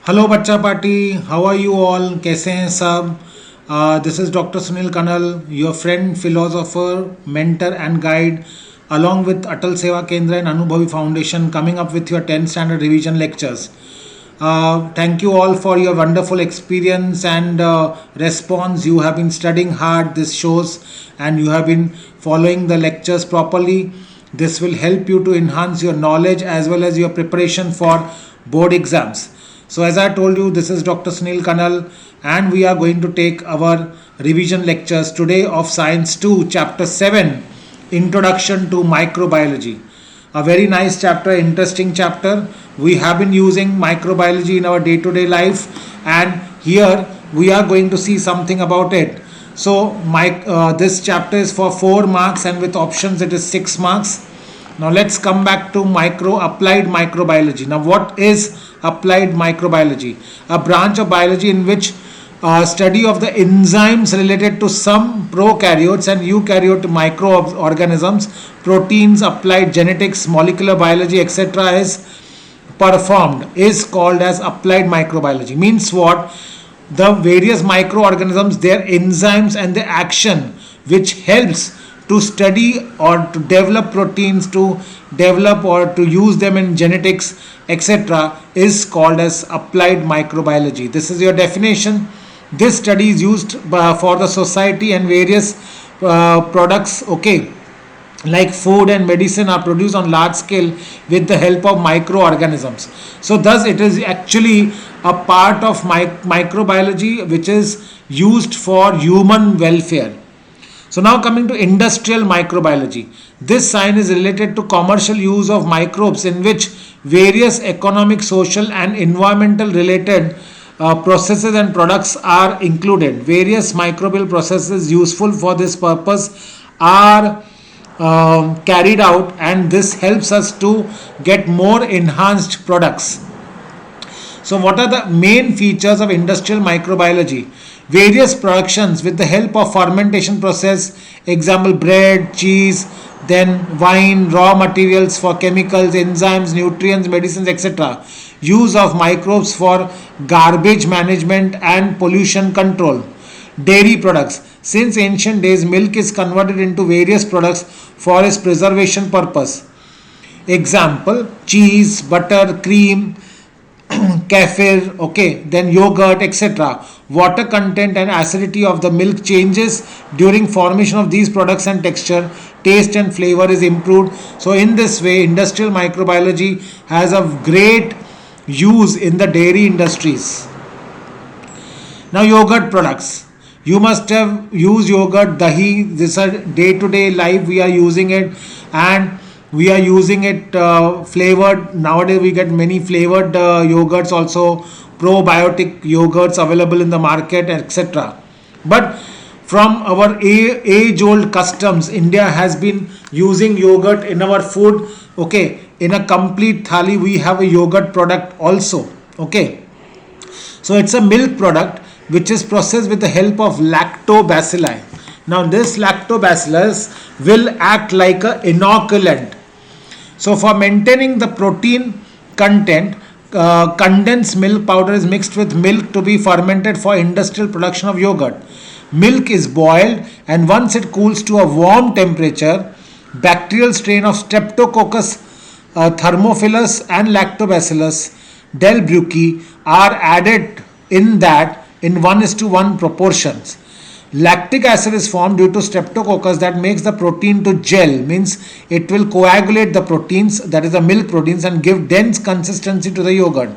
Hello बच्चा party, how are you all? कैसे हैं सब? This is doctor Sunil Kanal, your friend, philosopher, mentor and guide, along with Atal Seva Kendra and Anubhavi Foundation, coming up with your 10th standard revision lectures. Thank you all for your wonderful experience and response. You have been studying hard, this shows, and you have been following the lectures properly. This will help you to enhance your knowledge as well as your preparation for board exams. So, as I told you, this is Dr. Sunil Kanal, and we are going to take our revision lectures today of Science 2, Chapter 7, Introduction to Microbiology. A very nice chapter, interesting chapter. We have been using microbiology in our day to day life, and here we are going to see something about it. So, this chapter is for 4 marks, and with options, it is 6 marks. Now let's come back to applied microbiology. Now what is applied microbiology? A branch of biology in which study of the enzymes related to some prokaryotes and eukaryote microorganisms, proteins, applied genetics, molecular biology, etc. is performed is called as applied microbiology. Means what? The various microorganisms, their enzymes and their action which helps to study or to develop proteins, to develop or to use them in genetics, etc. is called as applied microbiology. This is your definition. This study is used for the society, and various products, okay, like food and medicine are produced on large scale with the help of microorganisms. So thus it is actually a part of microbiology which is used for human welfare. So now coming to industrial microbiology. This science is related to commercial use of microbes in which various economic, social and environmental related processes and products are included. Various microbial processes useful for this purpose are carried out, and this helps us to get more enhanced products. So what are the main features of industrial microbiology? Various productions with the help of fermentation process, example bread, cheese, then wine, raw materials for chemicals, enzymes, nutrients, medicines, etc. Use of microbes for garbage management and pollution control. Dairy products. Since ancient days, milk is converted into various products for its preservation purpose. Example, cheese, butter, cream, kefir, okay, then yogurt, etc. Water content and acidity of the milk changes during formation of these products, and texture, taste and flavor is improved. So in this way, industrial microbiology has a great use in the dairy industries. Now yogurt products. You must have used yogurt, dahi. This is day to day life we are using it, and we are using it flavored. Nowadays we get many flavored yogurts also, probiotic yogurts available in the market, etc. But from our age old customs, India has been using yogurt in our food. Okay, in a complete thali we have a yogurt product also. Okay, so it's a milk product which is processed with the help of lactobacilli. Now this lactobacillus will act like a inoculant. So for maintaining the protein content, condensed milk powder is mixed with milk to be fermented for industrial production of yogurt. Milk is boiled, and once it cools to a warm temperature, bacterial strain of Streptococcus thermophilus and Lactobacillus delbrueckii are added in that in 1:1 proportions. Lactic acid is formed due to streptococcus that makes the protein to gel, means it will coagulate the proteins, that is the milk proteins, and give dense consistency to the yogurt.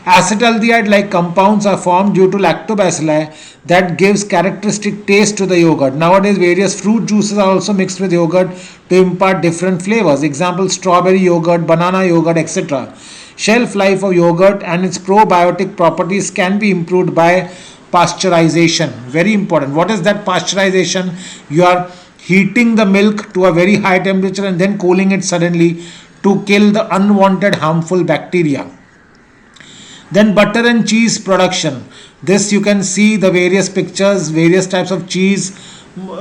Acetaldehyde like compounds are formed due to lactobacilli that gives characteristic taste to the yogurt. Nowadays various fruit juices are also mixed with yogurt to impart different flavors. Example, strawberry yogurt, banana yogurt, etc. Shelf life of yogurt and its probiotic properties can be improved by pasteurization. Very important. What is that pasteurization? You are heating the milk to a very high temperature and then cooling it suddenly to kill the unwanted harmful bacteria. Then butter and cheese production. This you can see the various pictures, various types of cheese.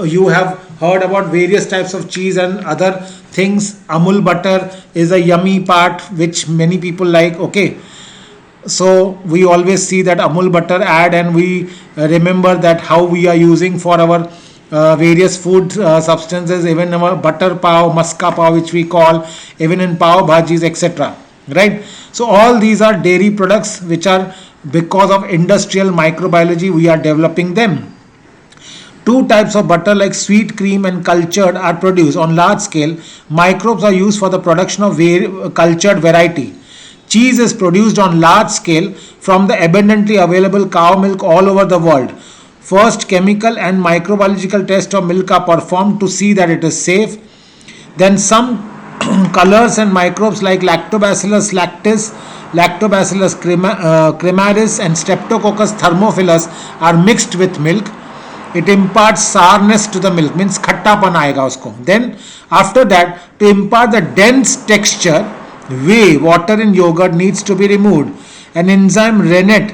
You have heard about various types of cheese and other things. Amul butter is a yummy part which many people like. Okay, So we always see that Amul butter ad, and we remember that how we are using for our various food substances, even our butter pav, maska pav, which we call, even in pav bhajis, etc. Right? So all these are dairy products which are, because of industrial microbiology, we are developing them. Two types of butter like sweet cream and cultured are produced on large scale. Microbes are used for the production of cultured variety. Cheese is produced on large scale from the abundantly available cow milk all over the world. First, chemical and microbiological tests of milk are performed to see that it is safe. Then some colors and microbes like Lactobacillus lactis, Lactobacillus cremaris, and Streptococcus thermophilus are mixed with milk. It imparts sourness to the milk, means खट्टापन आएगा उसको. Then after that, to impart the dense texture, whey, water in yogurt needs to be removed. An enzyme rennet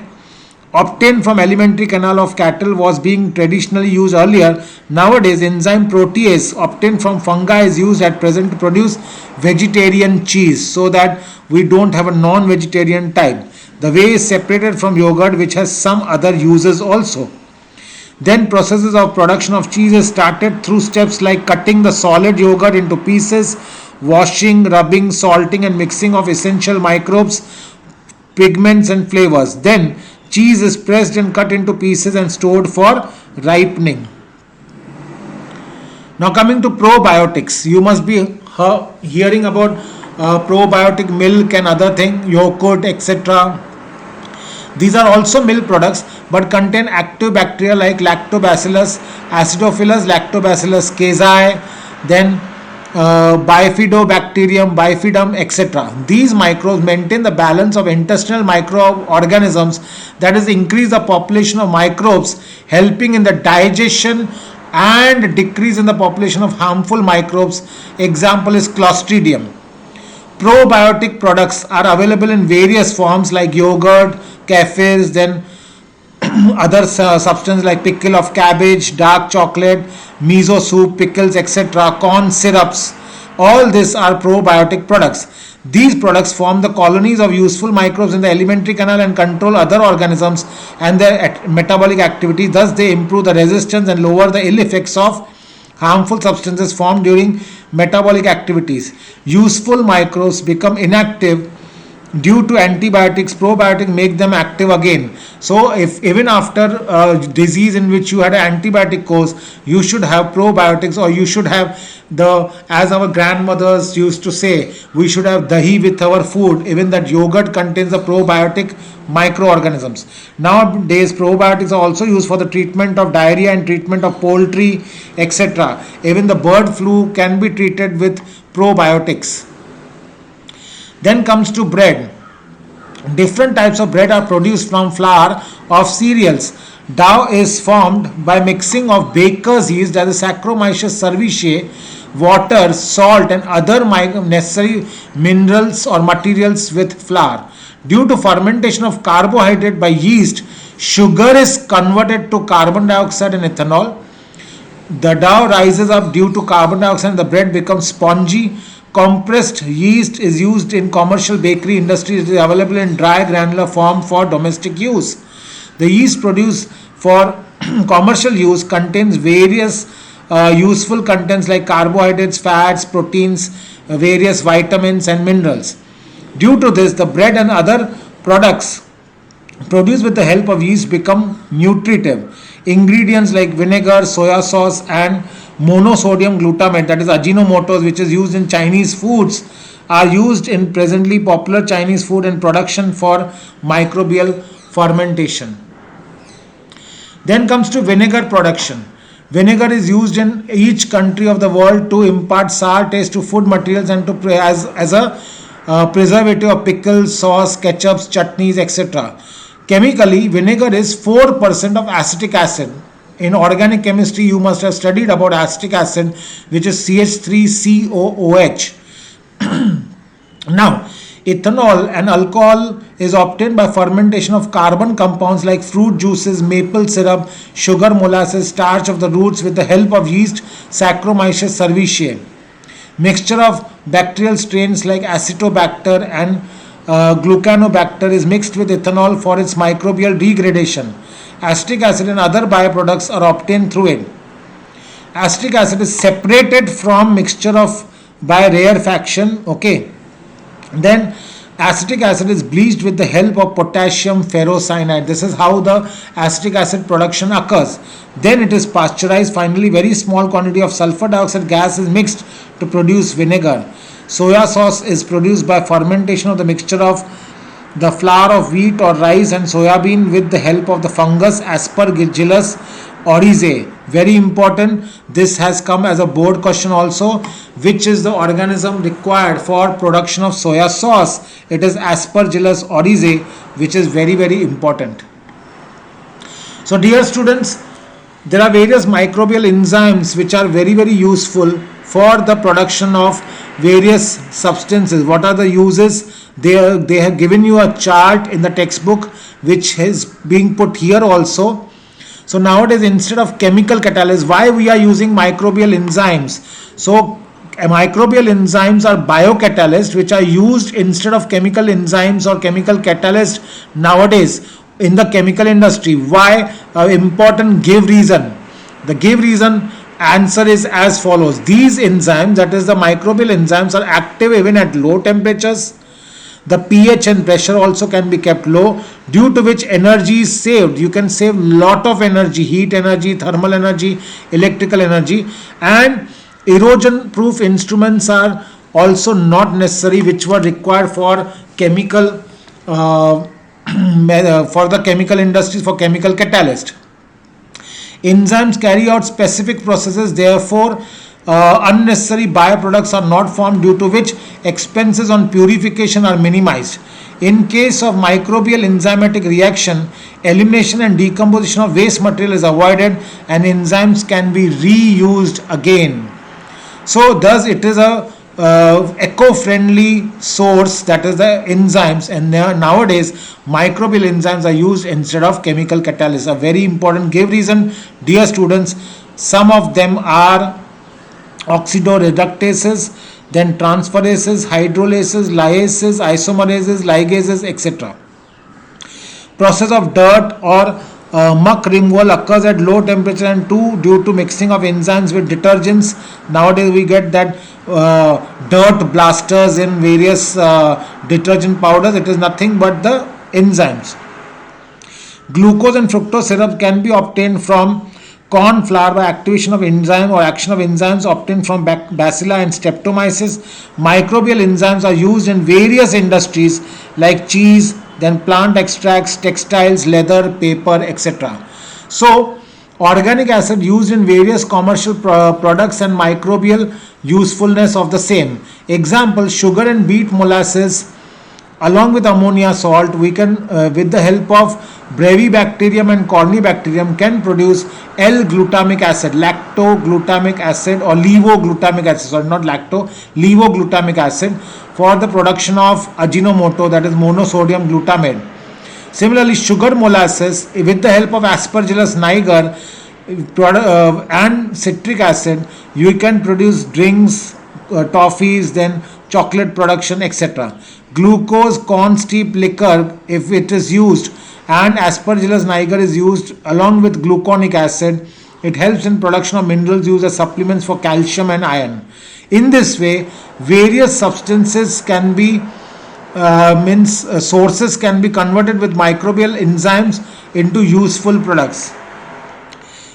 obtained from alimentary canal of cattle was being traditionally used earlier. Nowadays, enzyme protease obtained from fungi is used at present to produce vegetarian cheese, so that we don't have a non-vegetarian type. The whey is separated from yogurt, which has some other uses also. Then processes of production of cheese is started through steps like cutting the solid yogurt into pieces, washing, rubbing, salting and mixing of essential microbes, pigments and flavors. Then cheese is pressed and cut into pieces and stored for ripening. Now coming to probiotics, you must be hearing about probiotic milk and other thing, yogurt, etc. These are also milk products but contain active bacteria like Lactobacillus acidophilus, Lactobacillus casei, then Bifidobacterium, Bifidum, etc. These microbes maintain the balance of intestinal microorganisms, that is, increase the population of microbes, helping in the digestion and decrease in the population of harmful microbes. Example is Clostridium. Probiotic products are available in various forms like yogurt, kefirs, then other substances like pickle of cabbage, dark chocolate, miso soup, pickles, etc., corn syrups. All these are probiotic products. These products form the colonies of useful microbes in the alimentary canal and control other organisms and their metabolic activity. Thus, they improve the resistance and lower the ill effects of harmful substances formed during metabolic activities. Useful microbes become inactive due to antibiotics. Probiotics make them active again. So if even after disease in which you had an antibiotic course, you should have probiotics, or you should have the, as our grandmothers used to say, we should have dahi with our food. Even that yogurt contains the probiotic microorganisms. Nowadays probiotics are also used for the treatment of diarrhea and treatment of poultry, etc. Even the bird flu can be treated with probiotics. Then comes to bread. Different types of bread are produced from flour of cereals. Dough is formed by mixing of baker's yeast, that is Saccharomyces cerevisiae, water, salt and other necessary minerals or materials with flour. Due to fermentation of carbohydrate by yeast, sugar is converted to carbon dioxide and ethanol. The dough rises up due to carbon dioxide and the bread becomes spongy. Compressed yeast is used in commercial bakery industry. It is available in dry granular form for domestic use. The yeast produced for commercial use contains various useful contents like carbohydrates, fats, proteins, various vitamins and minerals. Due to this, the bread and other products produced with the help of yeast become nutritive. Ingredients like vinegar, soya sauce and monosodium glutamate, that is Ajinomoto, which is used in Chinese foods, are used in presently popular Chinese food and production for microbial fermentation. Then comes to vinegar production. Vinegar is used in each country of the world to impart sour taste to food materials and to as a preservative of pickles, sauce, ketchups, chutneys, etc. Chemically, vinegar is 4% of acetic acid. In organic chemistry, you must have studied about acetic acid, which is CH3COOH. Now, ethanol, an alcohol, is obtained by fermentation of carbon compounds like fruit juices, maple syrup, sugar, molasses, starch of the roots with the help of yeast, Saccharomyces cerevisiae. Mixture of bacterial strains like Acetobacter and glucanobacter is mixed with ethanol for its microbial degradation. Acetic acid and other byproducts are obtained through it. Acetic acid is separated from mixture of by rarefaction. Okay, then acetic acid is bleached with the help of potassium ferrocyanide. This is how the acetic acid production occurs. Then it is pasteurized. Finally, very small quantity of sulfur dioxide gas is mixed to produce vinegar. Soya sauce is produced by fermentation of the mixture of the flour of wheat or rice and soya bean with the help of the fungus Aspergillus oryzae. Very important. This has come as a board question also. Which is the organism required for production of soya sauce? It is Aspergillus oryzae, which is very, very important. So dear students, there are various microbial enzymes which are very, very useful for the production of various substances. What are the uses? They have given you a chart in the textbook which is being put here also. So nowadays, instead of chemical catalysts, why we are using microbial enzymes? So microbial enzymes are biocatalysts which are used instead of chemical enzymes or chemical catalysts nowadays in the chemical industry. Why? Important give reason. The give reason answer is as follows. These enzymes, that is the microbial enzymes, are active even at low temperatures. The pH and pressure also can be kept low, due to which energy is saved. You can save lot of energy, heat energy, thermal energy, electrical energy, and erosion proof instruments are also not necessary, which were required for chemical for the chemical industries, for chemical catalyst. Enzymes carry out specific processes, therefore unnecessary byproducts are not formed, due to which expenses on purification are minimized. In case of microbial enzymatic reaction, elimination and decomposition of waste material is avoided and enzymes can be reused again. So thus it is a eco-friendly source, that is the enzymes, and nowadays microbial enzymes are used instead of chemical catalysts. A very important give reason, dear students. Some of them are oxidoreductases, then transferases, hydrolases, lyases, isomerases, ligases, etc. Process of dirt or muck removal occurs at low temperature, and due to mixing of enzymes with detergents. Nowadays we get that dirt blasters in various detergent powders. It is nothing but the enzymes. Glucose and fructose syrup can be obtained from corn flour by activation of enzyme or action of enzymes obtained from bacilli and streptomyces. Microbial enzymes are used in various industries like cheese, then plant extracts, textiles, leather, paper, etc. So organic acid used in various commercial products and microbial usefulness of the same. Example, sugar and beet molasses along with ammonia salt, we can with the help of Brevibacterium and Corynebacterium can produce L-glutamic acid, lactoglutamic acid or levoglutamic acid, sorry, not lacto, levoglutamic acid for the production of Ajinomoto, that is monosodium glutamate. Similarly, sugar molasses with the help of Aspergillus niger and citric acid, you can produce drinks, toffees, then chocolate production, etc. Glucose corn steep liquor, if it is used, and Aspergillus niger is used along with gluconic acid, it helps in production of minerals used as supplements for calcium and iron. In this way, various substances can be sources can be converted with microbial enzymes into useful products.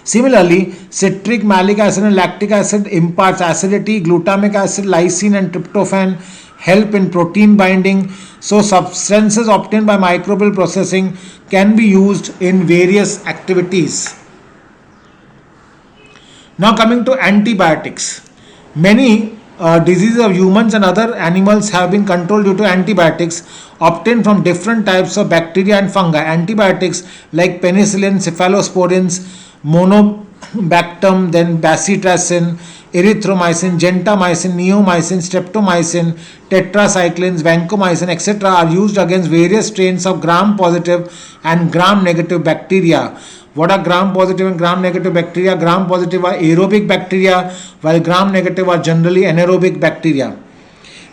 Similarly, citric, malic acid and lactic acid imparts acidity, glutamic acid, lysine and tryptophan help in protein binding. So substances obtained by microbial processing can be used in various activities. Now coming to antibiotics. Many diseases of humans and other animals have been controlled due to antibiotics obtained from different types of bacteria and fungi. Antibiotics like penicillin, cephalosporins, monobactam, then bacitracin, erythromycin, gentamicin, neomycin, streptomycin, tetracyclines, vancomycin, etc. are used against various strains of gram-positive and gram-negative bacteria. What are gram-positive and gram-negative bacteria? Gram-positive are aerobic bacteria, while gram-negative are generally anaerobic bacteria.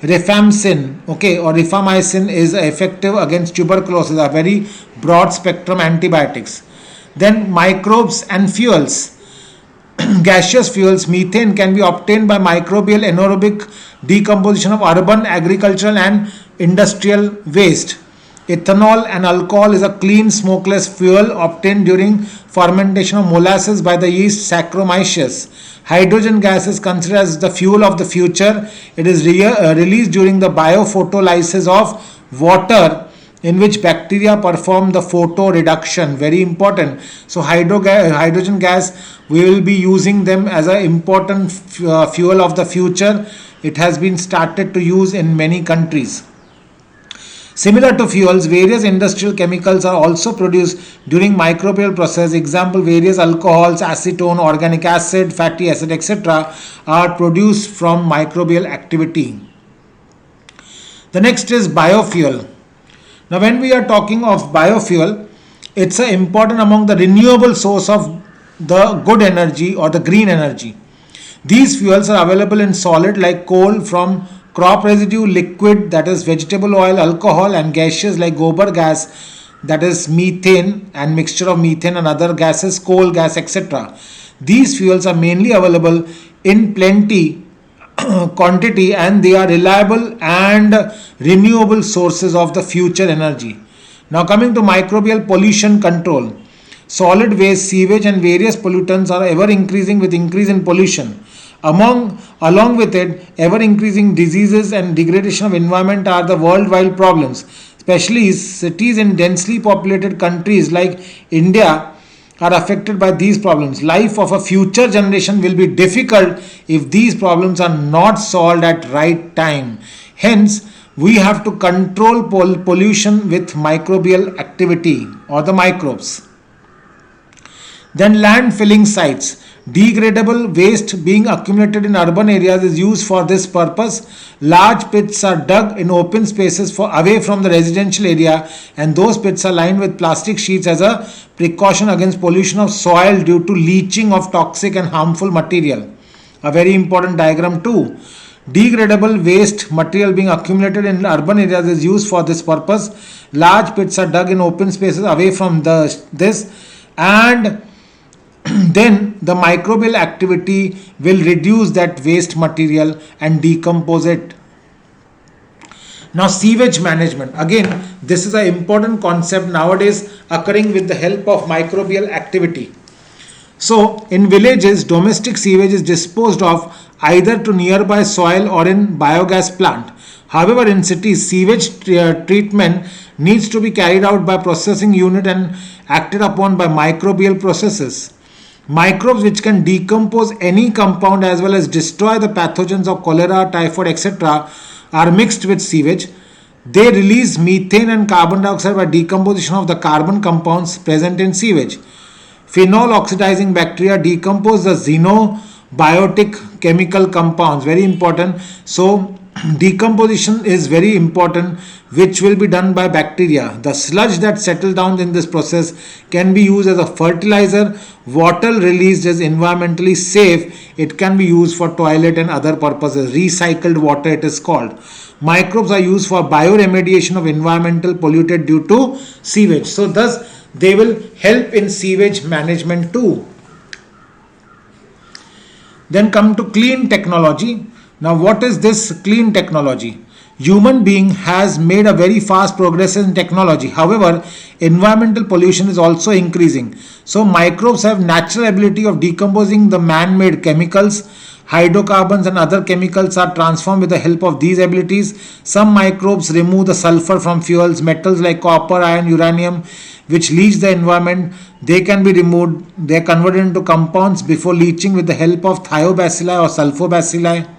Rifampicin, okay, or rifamycin is effective against tuberculosis, a very broad spectrum antibiotics. Then microbes and fuels. Gaseous fuels, methane can be obtained by microbial anaerobic decomposition of urban, agricultural, and industrial waste. Ethanol and alcohol is a clean, smokeless fuel obtained during fermentation of molasses by the yeast Saccharomyces. Hydrogen gas is considered as the fuel of the future. It is released during the biophotolysis of water, in which bacteria perform the photo reduction. Very important. So hydrogen gas, we will be using them as an important fuel of the future. It has been started to use in many countries. Similar to fuels, various industrial chemicals are also produced during microbial process. Example, various alcohols, acetone, organic acid, fatty acid, etc. are produced from microbial activity. The next is biofuel. Now, when we are talking of biofuel, it's an important among the renewable source of the good energy or the green energy. These fuels are available in solid like coal from crop residue, liquid that is vegetable oil, alcohol, and gaseous like gobar gas, that is methane and mixture of methane and other gases, coal gas, etc. These fuels are mainly available in plenty quantity, and they are reliable and renewable sources of the future energy. Now coming to microbial pollution control. Solid waste, sewage and various pollutants are ever increasing with increase in pollution. Along with it, ever increasing diseases and degradation of environment are the worldwide problems. Especially cities in densely populated countries like India are affected by these problems. Life of a future generation will be difficult if these problems are not solved at right time. Hence, we have to control pollution with microbial activity or the microbes. Then land filling sites. Degradable waste being accumulated in urban areas is used for this purpose. Large pits are dug in open spaces away from the residential area, and those pits are lined with plastic sheets as a precaution against pollution of soil due to leaching of toxic and harmful material. A very important diagram too. Degradable waste material being accumulated in urban areas is used for this purpose. Large pits are dug in open spaces away from this, and then the microbial activity will reduce that waste material and decompose it. Now, sewage management. Again, this is an important concept nowadays occurring with the help of microbial activity. So, in villages, domestic sewage is disposed of either to nearby soil or in biogas plant. However, in cities, sewage treatment needs to be carried out by processing unit and acted upon by microbial processes. Microbes which can decompose any compound as well as destroy the pathogens of cholera, typhoid, etc. are mixed with sewage. They release methane and carbon dioxide by decomposition of the carbon compounds present in sewage. Phenol oxidizing bacteria decompose the xenobiotic chemical compounds. Very important. So, decomposition is very important, which will be done by bacteria. The sludge that settle down in this process can be used as a fertilizer. Water released is environmentally safe. It can be used for toilet and other purposes. Recycled water it is called. Microbes are used for bioremediation of environmental polluted due to sewage. So thus they will help in sewage management too. Then come to clean technology. Now, what is this clean technology? Human being has made a very fast progress in technology. However, environmental pollution is also increasing. So, microbes have natural ability of decomposing the man-made chemicals. Hydrocarbons and other chemicals are transformed with the help of these abilities. Some microbes remove the sulfur from fuels, metals like copper, iron, uranium, which leach the environment. They can be removed. They are converted into compounds before leaching with the help of thiobacilli or sulfobacilli.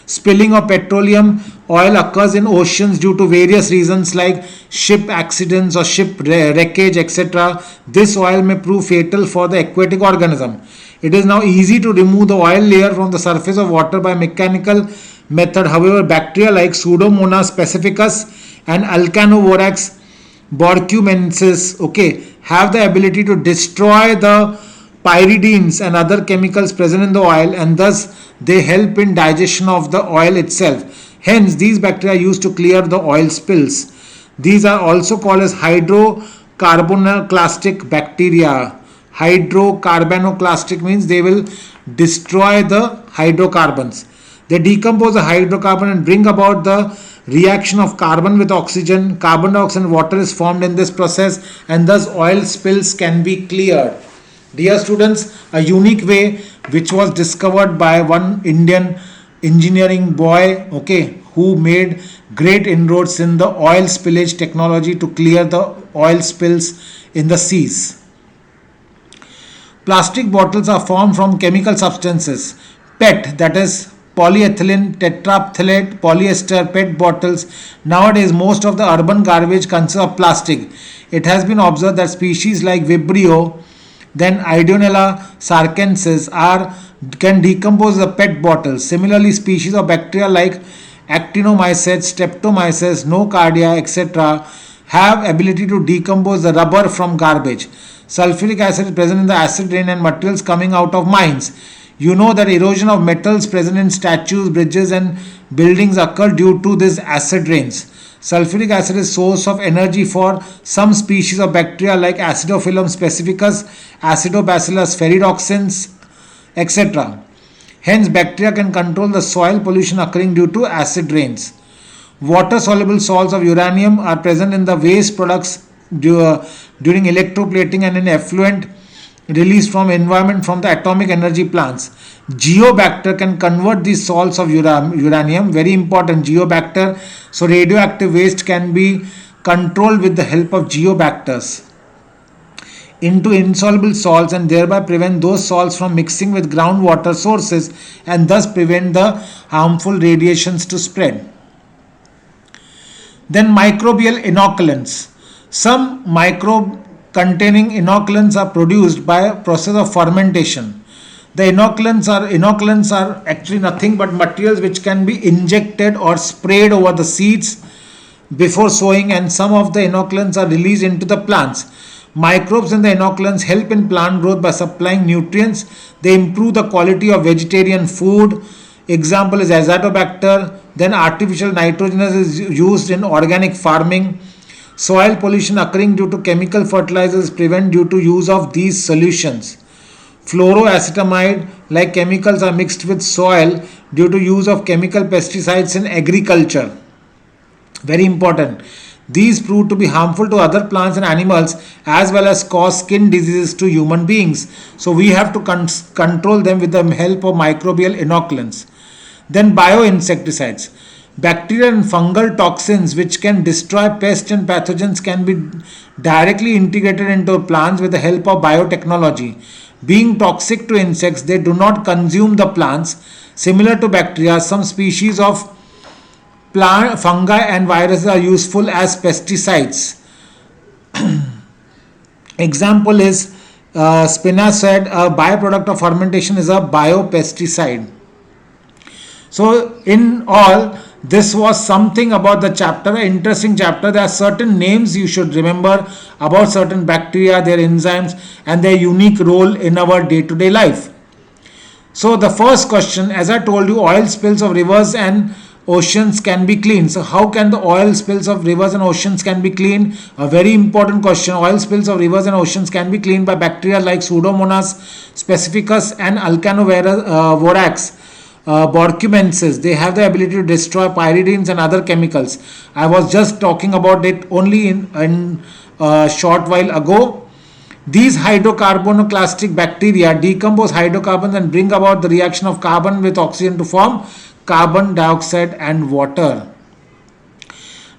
Spilling of petroleum oil occurs in oceans due to various reasons like ship accidents or ship wreckage, etc. This oil may prove fatal for the aquatic organism. It is now easy to remove the oil layer from the surface of water by mechanical method. However, bacteria like Pseudomonas pacificus and Alcanovorax borcumensis, have the ability to destroy the pyridines and other chemicals present in the oil, and thus they help in digestion of the oil itself. Hence, these bacteria are used to clear the oil spills. These are also called as hydrocarbonoclastic bacteria. Hydrocarbonoclastic means they will destroy the hydrocarbons. They decompose the hydrocarbon and bring about the reaction of carbon with oxygen. Carbon dioxide and water is formed in this process, and thus oil spills can be cleared. Dear students, a unique way which was discovered by one Indian engineering boy, okay, who made great inroads in the oil spillage technology to clear the oil spills in the seas. Plastic bottles are formed from chemical substances. PET, that is polyethylene tetraphthalate polyester PET bottles. Nowadays, most of the urban garbage consists of plastic. It has been observed that species like Vibrio, then Ideonella sarcensis can decompose the PET bottles. Similarly, species of bacteria like Actinomycetes, Streptomyces, Nocardia, etc. have ability to decompose the rubber from garbage. Sulfuric acid is present in the acid rain and materials coming out of mines. You know that erosion of metals present in statues, bridges and buildings occur due to these acid rains. Sulfuric acid is source of energy for some species of bacteria like Acidophyllum specificus, Acidobacillus ferredoxins, etc. Hence, bacteria can control the soil pollution occurring due to acid rains. Water-soluble salts of uranium are present in the waste products during electroplating and in effluent released from environment from the atomic energy plants. Geobacter can convert these salts of uranium, very important, geobacter. So radioactive waste can be controlled with the help of geobacters into insoluble salts and thereby prevent those salts from mixing with groundwater sources and thus prevent the harmful radiations to spread. Then microbial inoculants. Some microbe containing inoculants are produced by a process of fermentation. The inoculants are actually nothing but materials which can be injected or sprayed over the seeds before sowing, and some of the inoculants are released into the plants. Microbes in the inoculants help in plant growth by supplying nutrients. They improve the quality of vegetarian food. Example is Azotobacter. Then artificial nitrogen is used in organic farming. Soil pollution occurring due to chemical fertilizers is prevented due to use of these solutions. Fluoroacetamide like chemicals are mixed with soil due to use of chemical pesticides in agriculture. Very important. These prove to be harmful to other plants and animals as well as cause skin diseases to human beings. So we have to control them with the help of microbial inoculants. Then bioinsecticides. Bacterial and fungal toxins which can destroy pests and pathogens can be directly integrated into plants with the help of biotechnology. Being toxic to insects, they do not consume the plants. Similar to bacteria, some species of plant, fungi and viruses are useful as pesticides. Example is spinosad, a byproduct of fermentation, is a biopesticide. So in all, this was something about the chapter, an interesting chapter. There are certain names you should remember about certain bacteria, their enzymes and their unique role in our day-to-day life. So the first question, as I told you, oil spills of rivers and oceans can be cleaned. So how can the oil spills of rivers and oceans can be cleaned? A very important question. Oil spills of rivers and oceans can be cleaned by bacteria like Pseudomonas specificus and Alcanovorax borcumensis. They have the ability to destroy pyridines and other chemicals. I was just talking about it only in a short while ago. These hydrocarbonoclastic bacteria decompose hydrocarbons and bring about the reaction of carbon with oxygen to form carbon dioxide and water.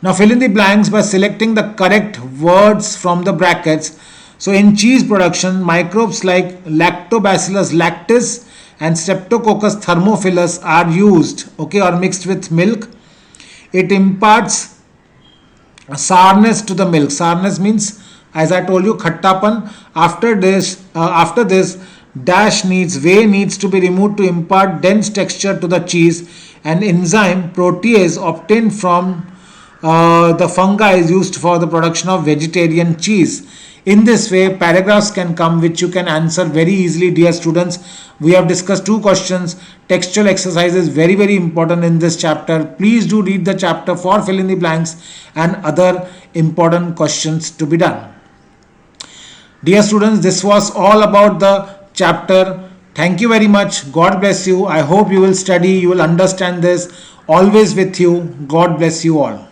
Now fill in the blanks by selecting the correct words from the brackets. So in cheese production, microbes like Lactobacillus lactis and Streptococcus thermophilus are used, okay, or mixed with milk. It imparts sourness to the milk. Sourness means, as I told you, khattapan. After this whey needs to be removed to impart dense texture to the cheese. An enzyme protease obtained from the fungi is used for the production of vegetarian cheese. In this way, paragraphs can come which you can answer very easily, dear students. We have discussed two questions. Textual exercise is very, very important in this chapter. Please do read the chapter for fill in the blanks and other important questions to be done. Dear students, this was all about the chapter. Thank you very much. God bless you. I hope you will study, you will understand this. Always with you. God bless you all.